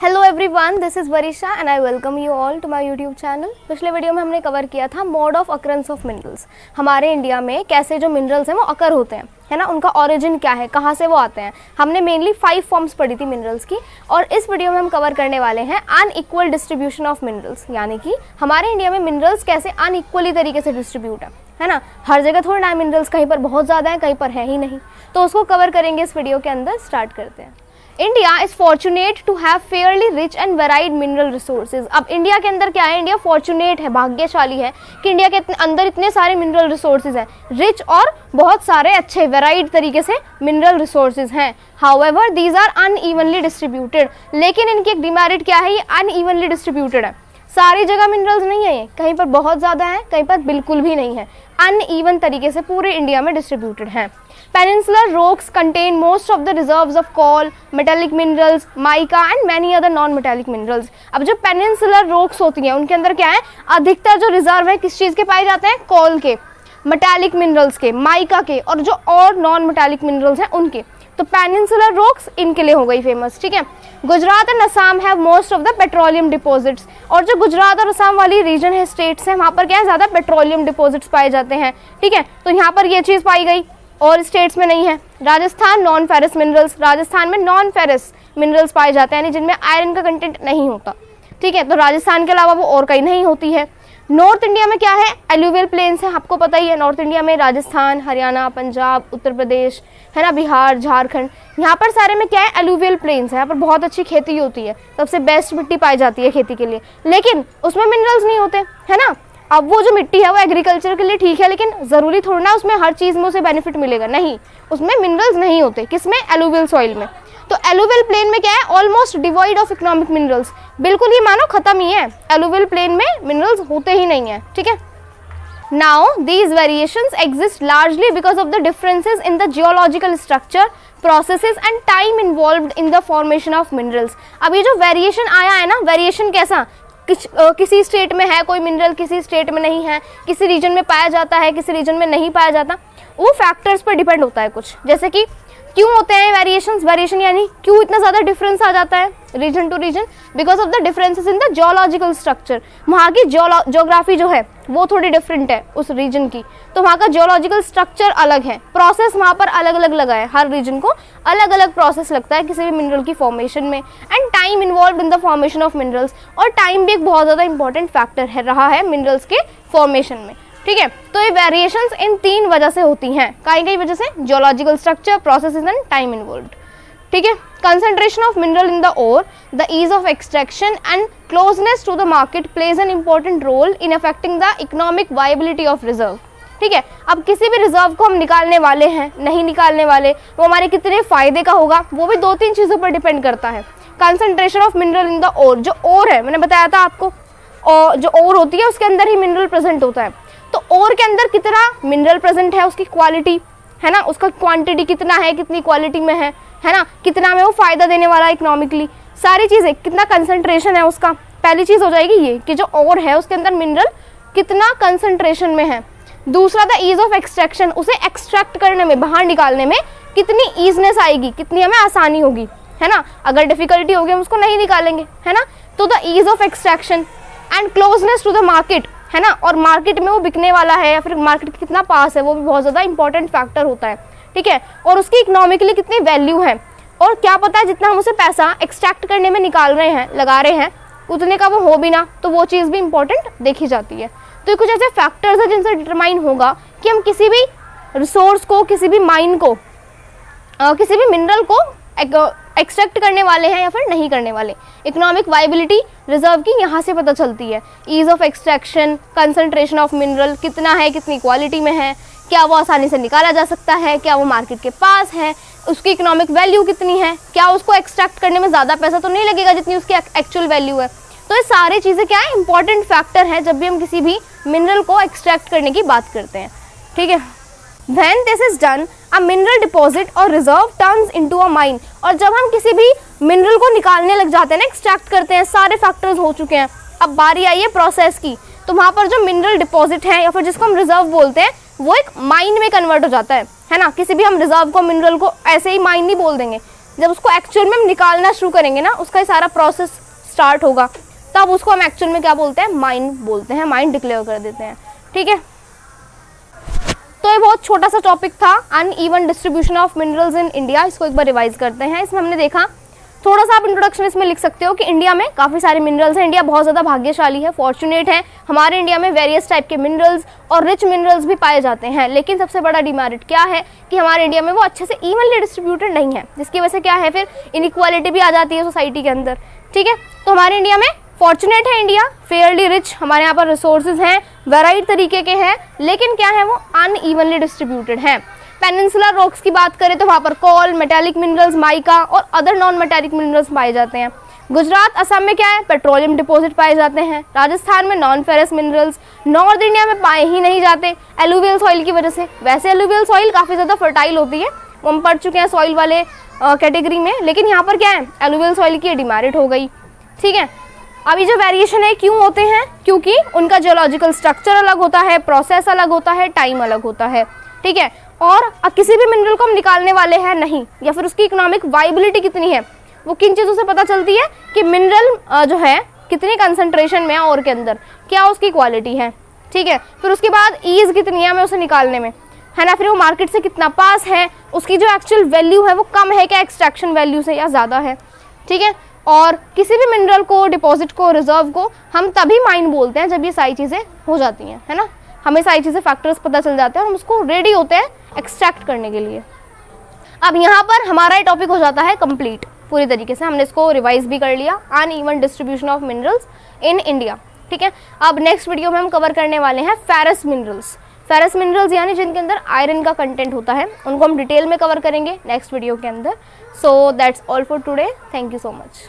Hello everyone, this is Varisha and I welcome you all to my YouTube channel. पिछले video में हमने cover किया था mode of occurrence of minerals. हमारे India में कैसे जो मिनरल्स हैं वो अकर होते हैं, है ना, उनका ओरिजिन क्या है, कहाँ से वो आते हैं। हमने मेनली 5 फॉर्म्स पढ़ी थी मिनरल्स की, और इस वीडियो में हम कवर करने वाले हैं अनइक्वल डिस्ट्रीब्यूशन ऑफ मिनरल्स, यानी कि हमारे इंडिया में मिनरल्स कैसे अनइक्वली तरीके से डिस्ट्रीब्यूट है ना। हर जगह थोड़ा ना मिनरल्स, कहीं पर बहुत ज़्यादा है, कहीं पर है ही नहीं, तो उसको कवर करेंगे इस वीडियो के अंदर। स्टार्ट करते हैं। India is fortunate to have fairly rich and varied mineral resources. अब इंडिया के अंदर क्या है, इंडिया फॉर्चुनेट है, भाग्यशाली है कि इंडिया के अंदर इतने सारे मिनरल रिसोर्सेज हैं, रिच और बहुत सारे अच्छे वेराइड तरीके से मिनरल रिसोर्सेज हैं। However these are unevenly distributed, लेकिन इनकी एक डिमेरिट क्या है, ये अनइवनली डिस्ट्रीब्यूटेड है। सारी जगह मिनरल्स नहीं है, ये कहीं पर बहुत ज़्यादा है, कहीं पर बिल्कुल भी नहीं है, अनइवन तरीके से पूरे इंडिया में डिस्ट्रीब्यूटेड है। Peninsular rocks contain most of the reserves of coal, metallic minerals, mica and many other non-metallic minerals। अब जो peninsular rocks होती हैं उनके अंदर क्या है, अधिकतर जो रिजर्व है किस चीज़ के पाए जाते हैं, कोल के, मेटालिक मिनरल्स के, माइका के, और जो और नॉन मेटालिक मिनरल्स हैं उनके। तो पेनिनसुलर रॉक्स इनके लिए हो गई फेमस, ठीक है। Gujarat and Assam have most of the petroleum deposits, और जो गुजरात और असम वाली रीजन है, स्टेट्स हैं, वहाँ पर क्या है, ज़्यादा पेट्रोलियम डिपॉजिट्स पाए जाते हैं, ठीक है। तो यहाँ पर ये चीज़ पाई गई और स्टेट्स में नहीं है। Rajasthan non ferrous minerals, Rajasthan में नॉन फेरस मिनरल्स पाए जाते हैं, यानी जिनमें आयरन का कंटेंट नहीं होता, ठीक है। तो राजस्थान के अलावा वो और कहीं नहीं होती है। नॉर्थ इंडिया में क्या है, एलुवियल प्लेन्स है, आपको पता ही है। नॉर्थ इंडिया में राजस्थान, हरियाणा, पंजाब, उत्तर प्रदेश, है ना, बिहार, झारखंड, यहाँ पर सारे में क्या है, एलुवियल प्लेन्स है। यहाँ पर बहुत अच्छी खेती होती है, सबसे बेस्ट मिट्टी पाई जाती है खेती के लिए, लेकिन उसमें मिनरल्स नहीं होते, है ना। अब वो जो मिट्टी है वो एग्रीकल्चर के लिए ठीक है, लेकिन ज़रूरी थोड़ा ना उसमें हर चीज़ में उसे बेनिफिट मिलेगा, नहीं, उसमें मिनरल्स नहीं होते। किसमें, एलुवियल सॉइल में। तो एलुवियल प्लेन में क्या है, almost devoid of economic minerals, बिल्कुल ही मानो खत्म ही है, एलुवियल प्लेन में मिनरल्स होते ही नहीं है, ठीक है। Now these variations exist largely because of the differences in the geological structure, processes and time involved in the formation of minerals. अब ये जो वेरिएशन आया है ना, वेरिएशन कैसा, किसी स्टेट में है कोई मिनरल, किसी स्टेट में नहीं है, किसी रीजन में पाया जाता है, किसी रीजन में नहीं पाया जाता, वो फैक्टर्स पर डिपेंड होता है कुछ। जैसे कि क्यों होते हैं वेरिएशंस, वेरिएशन यानी क्यों इतना ज़्यादा डिफरेंस आ जाता है region to region, because of the differences in the geological structure. वहाँ की जियोग्राफी जो है वो थोड़ी डिफरेंट है उस रीजन की, तो वहाँ का जियोलॉजिकल स्ट्रक्चर अलग है, प्रोसेस वहाँ पर अलग अलग लगा है, हर रीजन को अलग अलग प्रोसेस लगता है किसी भी मिनरल की फॉर्मेशन में, and time involve in the formation of minerals, और टाइम भी एक बहुत ज़्यादा इंपॉर्टेंट फैक्टर है रहा है मिनरल्स के फॉर्मेशन में, ठीक है। तो ये वेरिएशंस इन 3 वजह से होती हैं, कई वजह से, geological structure, processes and time involved, ठीक है। Concentration of mineral in the ore, the ease of extraction and closeness to the market plays an important role in affecting the economic viability of reserve, ठीक है। अब किसी भी reserve को हम निकालने वाले हैं, नहीं निकालने वाले, वो हमारे कितने फायदे का होगा, वो भी 2-3 चीज़ों पर डिपेंड करता है। Concentration of mineral in the ore, जो ओर है, मैंने बताया था आपको, और जो ओर होती है उसके अंदर ही मिनरल प्रेजेंट होता है। तो ओर के अंदर कितना मिनरल प्रेजेंट है, उसकी क्वालिटी, है ना, उसका क्वांटिटी कितना है, कितनी क्वालिटी में है ना, कितना में वो फायदा देने वाला है इकोनॉमिकली, सारी चीज़ें, कितना कंसंट्रेशन है उसका। पहली चीज़ हो जाएगी ये कि जो ओर है उसके अंदर मिनरल कितना कंसंट्रेशन में है। दूसरा द ईज ऑफ एक्सट्रैक्शन, उसे एक्सट्रैक्ट करने में, बाहर निकालने में कितनी ईजनेस आएगी, कितनी हमें आसानी होगी, है ना। अगर डिफिकल्टी होगी हम उसको नहीं निकालेंगे, है ना। तो the ease of extraction and closeness to the market, है ना, और मार्केट में वो बिकने वाला है या फिर मार्केट के कितना पास है, वो भी बहुत ज़्यादा इंपॉर्टेंट फैक्टर होता है, ठीक है। और उसकी इकोनॉमिकली कितनी वैल्यू है, और क्या पता है जितना हम उसे पैसा एक्सट्रैक्ट करने में निकाल रहे हैं, लगा रहे हैं, उतने का वो हो भी ना, तो वो चीज़ भी इंपॉर्टेंट देखी जाती है। तो ये कुछ ऐसे फैक्टर्स हैं जिनसे डिटरमाइन होगा कि हम किसी भी रिसोर्स को, किसी भी माइन को, किसी भी मिनरल को एक्सट्रैक्ट करने वाले हैं या फिर नहीं करने वाले। इकोनॉमिक वायबिलिटी रिजर्व की यहाँ से पता चलती है। Ease of extraction, concentration of mineral कितना है, कितनी क्वालिटी में है, क्या वो आसानी से निकाला जा सकता है, क्या वो मार्केट के पास है, उसकी इकोनॉमिक वैल्यू कितनी है, क्या उसको एक्सट्रैक्ट करने में ज़्यादा पैसा तो नहीं लगेगा जितनी उसकी एक्चुअल वैल्यू है। तो ये सारी चीज़ें क्या है, इंपॉर्टेंट फैक्टर है जब भी हम किसी भी मिनरल को एक्सट्रैक्ट करने की बात करते हैं, ठीक है। When this is done, a mineral deposit or reserve turns into a mine। और जब हम किसी भी मिनरल को निकालने लग जाते हैं ना, एक्सट्रैक्ट करते हैं, सारे फैक्टर्स हो चुके हैं, अब बारी आई है प्रोसेस की, तो वहाँ पर जो मिनरल डिपॉजिट है या फिर जिसको हम रिजर्व बोलते हैं, वो एक माइन में कन्वर्ट हो जाता है ना। किसी भी हम रिजर्व को, मिनरल को ऐसे ही माइन नहीं बोल देंगे, जब उसको एक्चुअल में हम निकालना शुरू करेंगे ना, उसका ये सारा प्रोसेस स्टार्ट होगा, तब उसको हम एक्चुअल में क्या बोलते हैं, माइन बोलते हैं, माइन डिक्लेयर कर देते हैं। ठीक है, तो ये बहुत छोटा सा टॉपिक था, uneven distribution of minerals in India. इसको एक बार रिवाइज करते हैं। इसमें हमने देखा, थोड़ा सा आप इंट्रोडक्शन इसमें लिख सकते हो कि इंडिया में काफ़ी सारे मिनरल्स हैं, इंडिया बहुत ज़्यादा भाग्यशाली है, फॉर्चुनेट है, हमारे इंडिया में वेरियस टाइप के मिनरल्स और रिच मिनरल्स भी पाए जाते हैं। लेकिन सबसे बड़ा डिमेरिट क्या है कि हमारे इंडिया में वो अच्छे से इवनली डिस्ट्रीब्यूटेड नहीं है, जिसकी वजह से क्या है, फिर इनइक्वालिटी भी आ जाती है सोसाइटी के अंदर। ठीक है, तो हमारे इंडिया में फॉर्चुनेट है इंडिया, फेयरली रिच, हमारे यहाँ पर रिसोर्सेज हैं, वेराइट तरीके के हैं, लेकिन क्या है, वो अनइवनली डिस्ट्रीब्यूटेड हैं। पेनिनसुलर रॉक्स की बात करें तो वहाँ पर कोल, मेटालिक मिनरल्स, माइका और अदर नॉन मेटालिक मिनरल्स पाए जाते हैं। गुजरात, असम में क्या है, पेट्रोलियम डिपॉजिट पाए जाते हैं। राजस्थान में non ferrous minerals, north India में पाए ही नहीं जाते एलुवियल सॉइल की वजह से। वैसे एलुवियल सॉइल काफ़ी ज़्यादा फर्टाइल होती है, वो हम पढ़ चुके हैं सॉइल वाले कैटेगरी में, लेकिन यहाँ पर क्या है, एलुवियल सॉइल की डिमेरिट हो गई। ठीक है, अब ये जो वेरिएशन है क्यों होते हैं, क्योंकि उनका जियोलॉजिकल स्ट्रक्चर अलग होता है, प्रोसेस अलग होता है, टाइम अलग होता है। ठीक है, और किसी भी मिनरल को हम निकालने वाले हैं नहीं, या फिर उसकी इकोनॉमिक वाइबिलिटी कितनी है, वो किन चीज़ों से पता चलती है कि मिनरल जो है कितनी कंसंट्रेशन में है और के अंदर, क्या उसकी क्वालिटी है। ठीक है, फिर उसके बाद ईज कितनी है हमें उसे निकालने में, है ना, फिर वो मार्केट से कितना पास है, उसकी जो एक्चुअल वैल्यू है वो कम है क्या एक्सट्रैक्शन वैल्यू से, या ज़्यादा है। ठीक है, और किसी भी मिनरल को, डिपॉजिट को, रिजर्व को हम तभी माइन बोलते हैं जब ये सारी चीज़ें हो जाती हैं, है ना, हमें सारी चीज़ें फैक्टर्स पता चल जाते हैं और हम उसको रेडी होते हैं एक्सट्रैक्ट करने के लिए। अब यहाँ पर हमारा ये टॉपिक हो जाता है कंप्लीट पूरी तरीके से, हमने इसको रिवाइज भी कर लिया, uneven distribution of minerals in India. ठीक है, अब नेक्स्ट वीडियो में हम कवर करने वाले हैं फेरस मिनरल्स। फेरस मिनरल्स यानी जिनके अंदर आयरन का कंटेंट होता है, उनको हम डिटेल में कवर करेंगे नेक्स्ट वीडियो के अंदर। So that's all for today, thank you so much.